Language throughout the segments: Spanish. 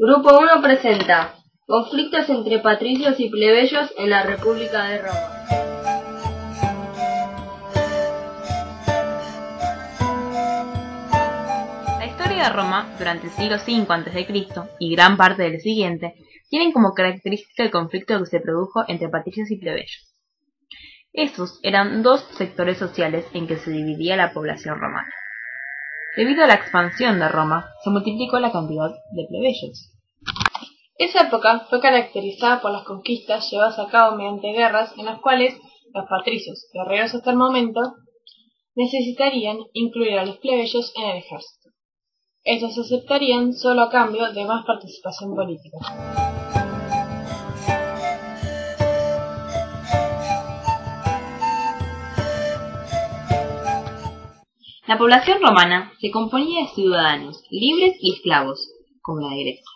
Grupo 1 presenta conflictos entre patricios y plebeyos en la República de Roma. La historia de Roma durante el siglo V a.C. y gran parte del siguiente tienen como característica el conflicto que se produjo entre patricios y plebeyos. Estos eran dos sectores sociales en que se dividía la población romana. Debido a la expansión de Roma, se multiplicó la cantidad de plebeyos. Esa época fue caracterizada por las conquistas llevadas a cabo mediante guerras en las cuales los patricios, guerreros hasta el momento, necesitarían incluir a los plebeyos en el ejército. Estos aceptarían solo a cambio de más participación política. La población romana se componía de ciudadanos libres y esclavos, como la de Grecia.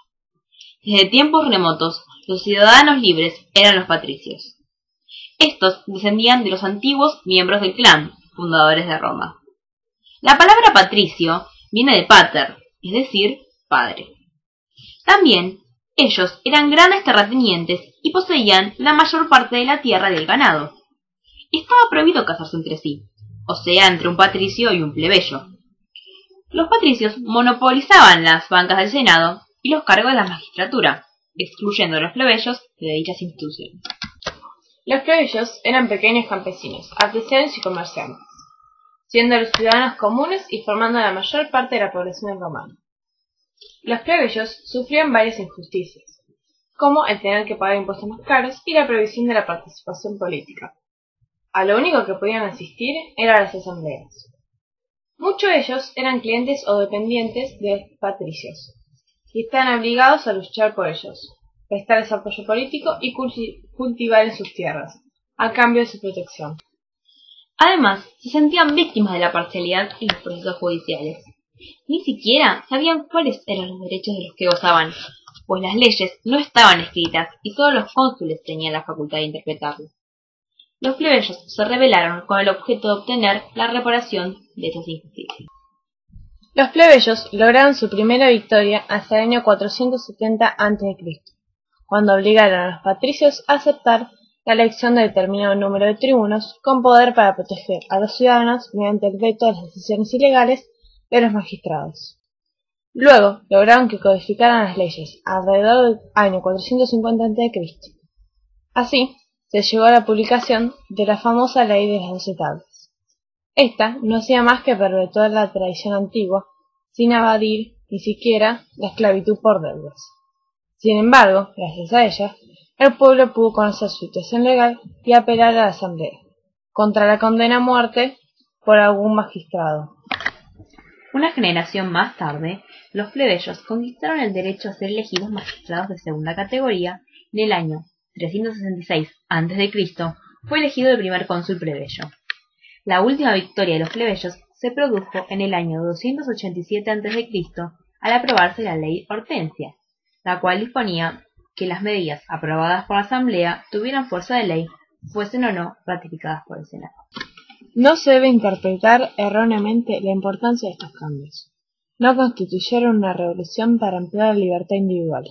Desde tiempos remotos, los ciudadanos libres eran los patricios. Estos descendían de los antiguos miembros del clan, fundadores de Roma. La palabra patricio viene de pater, es decir, padre. También, ellos eran grandes terratenientes y poseían la mayor parte de la tierra y del ganado. Estaba prohibido casarse entre sí, o sea, entre un patricio y un plebeyo. Los patricios monopolizaban las bancas del Senado y los cargos de la magistratura, excluyendo a los plebeyos de dichas instituciones. Los plebeyos eran pequeños campesinos, artesanos y comerciantes, siendo los ciudadanos comunes y formando la mayor parte de la población romana. Los plebeyos sufrían varias injusticias, como el tener que pagar impuestos más caros y la prohibición de la participación política. A lo único que podían asistir era a las asambleas. Muchos de ellos eran clientes o dependientes de patricios, y estaban obligados a luchar por ellos, prestarles apoyo político y cultivar en sus tierras, a cambio de su protección. Además, se sentían víctimas de la parcialidad en los procesos judiciales. Ni siquiera sabían cuáles eran los derechos de los que gozaban, pues las leyes no estaban escritas y solo los cónsules tenían la facultad de interpretarlas. Los plebeyos se rebelaron con el objeto de obtener la reparación de esas injusticias. Los plebeyos lograron su primera victoria hacia el año 470 a.C., cuando obligaron a los patricios a aceptar la elección de determinado número de tribunos con poder para proteger a los ciudadanos mediante el veto de las decisiones ilegales de los magistrados. Luego lograron que codificaran las leyes alrededor del año 450 a.C. Así, se llegó a la publicación de la famosa Ley de las 12 Tablas. Esta no hacía más que perpetuar la tradición antigua, sin abatir ni siquiera la esclavitud por deudas. Sin embargo, gracias a ella, el pueblo pudo conocer su situación legal y apelar a la asamblea, contra la condena a muerte por algún magistrado. Una generación más tarde, los plebeyos conquistaron el derecho a ser elegidos magistrados de segunda categoría. En el año 366 a.C. fue elegido el primer cónsul plebeyo. La última victoria de los plebeyos se produjo en el año 287 a.C. al aprobarse la ley Hortensia, la cual disponía que las medidas aprobadas por la asamblea tuvieran fuerza de ley, fuesen o no ratificadas por el Senado. No se debe interpretar erróneamente la importancia de estos cambios. No constituyeron una revolución para ampliar la libertad individual,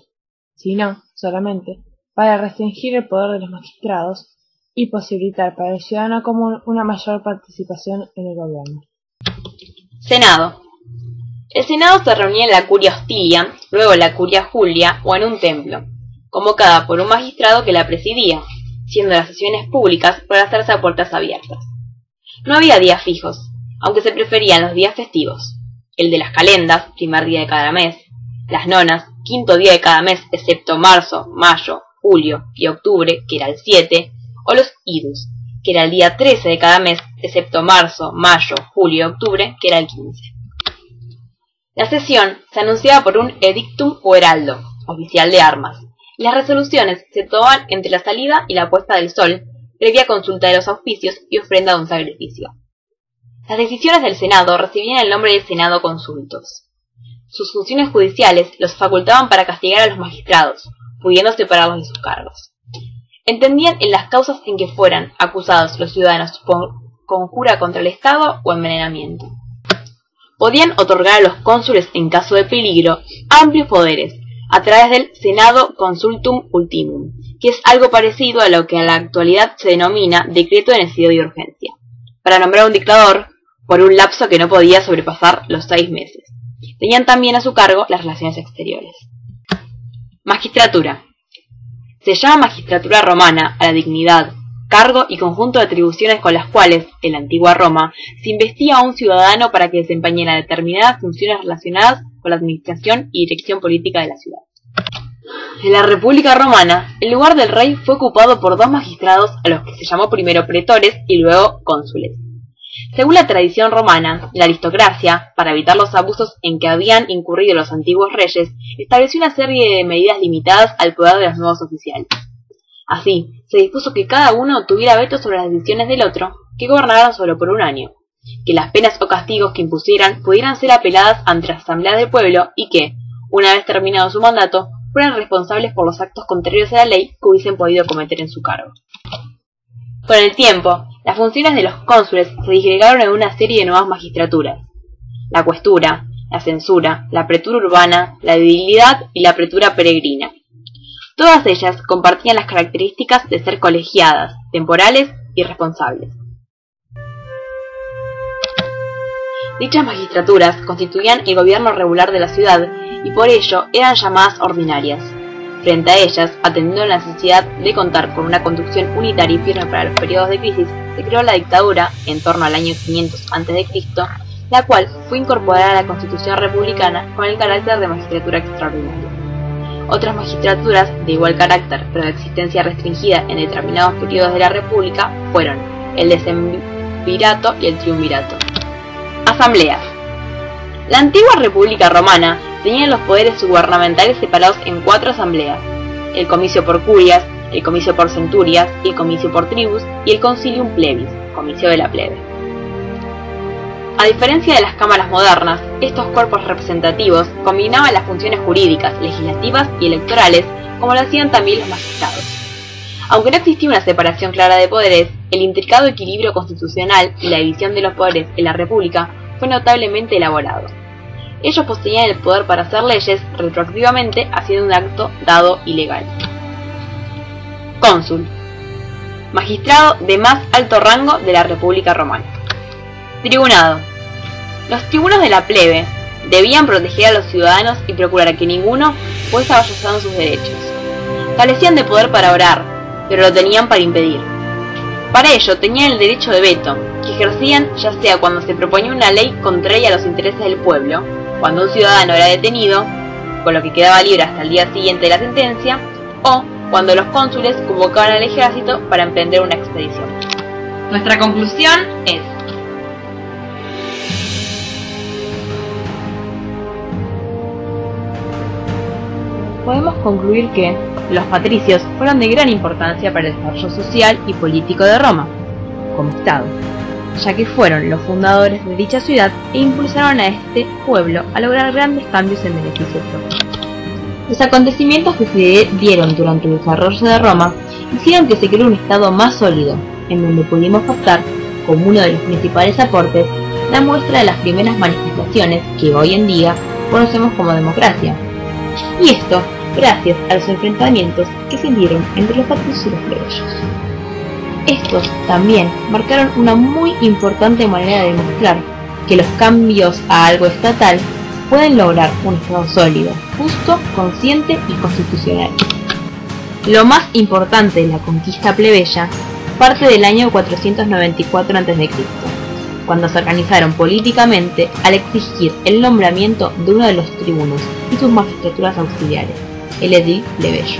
sino solamente para restringir el poder de los magistrados y posibilitar para el ciudadano común una mayor participación en el gobierno. Senado. El Senado se reunía en la Curia Hostilia, luego en la Curia Julia o en un templo, convocada por un magistrado que la presidía, siendo las sesiones públicas para hacerse a puertas abiertas. No había días fijos, aunque se preferían los días festivos, el de las calendas, primer día de cada mes, las nonas, quinto día de cada mes excepto marzo, mayo, julio y octubre, que era el 7, o los idus, que era el día 13 de cada mes, excepto marzo, mayo, julio y octubre, que era el 15. La sesión se anunciaba por un edictum o heraldo, oficial de armas, y las resoluciones se tomaban entre la salida y la puesta del sol, previa consulta de los auspicios y ofrenda de un sacrificio. Las decisiones del Senado recibían el nombre de Senado Consultos. Sus funciones judiciales los facultaban para castigar a los magistrados, pudiendo separarlos de sus cargos. Entendían en las causas en que fueran acusados los ciudadanos por conjura contra el Estado o envenenamiento. Podían otorgar a los cónsules en caso de peligro amplios poderes, a través del Senado Consultum Ultimum, que es algo parecido a lo que en la actualidad se denomina decreto de necesidad y urgencia, para nombrar un dictador por un lapso que no podía sobrepasar los 6 meses. Tenían también a su cargo las relaciones exteriores. Magistratura. Se llama magistratura romana a la dignidad, cargo y conjunto de atribuciones con las cuales, en la antigua Roma, se investiga a un ciudadano para que desempeñara determinadas funciones relacionadas con la administración y dirección política de la ciudad. En la República Romana, el lugar del rey fue ocupado por 2 magistrados a los que se llamó primero pretores y luego cónsules. Según la tradición romana, la aristocracia, para evitar los abusos en que habían incurrido los antiguos reyes, estableció una serie de medidas limitadas al poder de los nuevos oficiales. Así, se dispuso que cada uno tuviera veto sobre las decisiones del otro, que gobernaran solo por un año, que las penas o castigos que impusieran pudieran ser apeladas ante las asambleas del pueblo y que, una vez terminado su mandato, fueran responsables por los actos contrarios a la ley que hubiesen podido cometer en su cargo. Con el tiempo, las funciones de los cónsules se disgregaron en una serie de nuevas magistraturas: la cuestura, la censura, la pretura urbana, la edilidad y la pretura peregrina. Todas ellas compartían las características de ser colegiadas, temporales y responsables. Dichas magistraturas constituían el gobierno regular de la ciudad y por ello eran llamadas ordinarias. Frente a ellas, atendiendo a la necesidad de contar con una conducción unitaria y firme para los periodos de crisis, se creó la dictadura en torno al año 500 a.C., la cual fue incorporada a la Constitución republicana con el carácter de magistratura extraordinaria. Otras magistraturas de igual carácter, pero de existencia restringida en determinados periodos de la República, fueron el decemvirato y el triunvirato. Asambleas. La antigua República Romana tenía los poderes gubernamentales separados en 4 asambleas: el comicio por curias, el comicio por centurias, el comicio por tribus y el concilium plebis, comicio de la plebe. A diferencia de las cámaras modernas, estos cuerpos representativos combinaban las funciones jurídicas, legislativas y electorales, como lo hacían también los magistrados. Aunque no existía una separación clara de poderes, el intricado equilibrio constitucional y la división de los poderes en la República fue notablemente elaborado. Ellos poseían el poder para hacer leyes retroactivamente haciendo un acto dado ilegal. Cónsul. Magistrado de más alto rango de la República Romana. Tribunado. Los tribunos de la plebe debían proteger a los ciudadanos y procurar que ninguno fuese avallazado en sus derechos. Carecían de poder para orar, pero lo tenían para impedir. Para ello tenían el derecho de veto, que ejercían ya sea cuando se proponía una ley contraria a los intereses del pueblo, cuando un ciudadano era detenido, con lo que quedaba libre hasta el día siguiente de la sentencia, o cuando los cónsules convocaban al ejército para emprender una expedición. Nuestra conclusión es: podemos concluir que los patricios fueron de gran importancia para el desarrollo social y político de Roma, como Estado, ya que fueron los fundadores de dicha ciudad e impulsaron a este pueblo a lograr grandes cambios en beneficio propio. Los acontecimientos que se dieron durante el desarrollo de Roma hicieron que se creara un Estado más sólido, en donde pudimos captar, como uno de los principales aportes, la muestra de las primeras manifestaciones que hoy en día conocemos como democracia. Y esto gracias a los enfrentamientos que se dieron entre los patricios y los plebeyos. Estos también marcaron una muy importante manera de demostrar que los cambios a algo estatal pueden lograr un Estado sólido, justo, consciente y constitucional. Lo más importante de la conquista plebeya parte del año 494 a.C., cuando se organizaron políticamente al exigir el nombramiento de uno de los tribunos y sus magistraturas auxiliares, el edil plebeyo.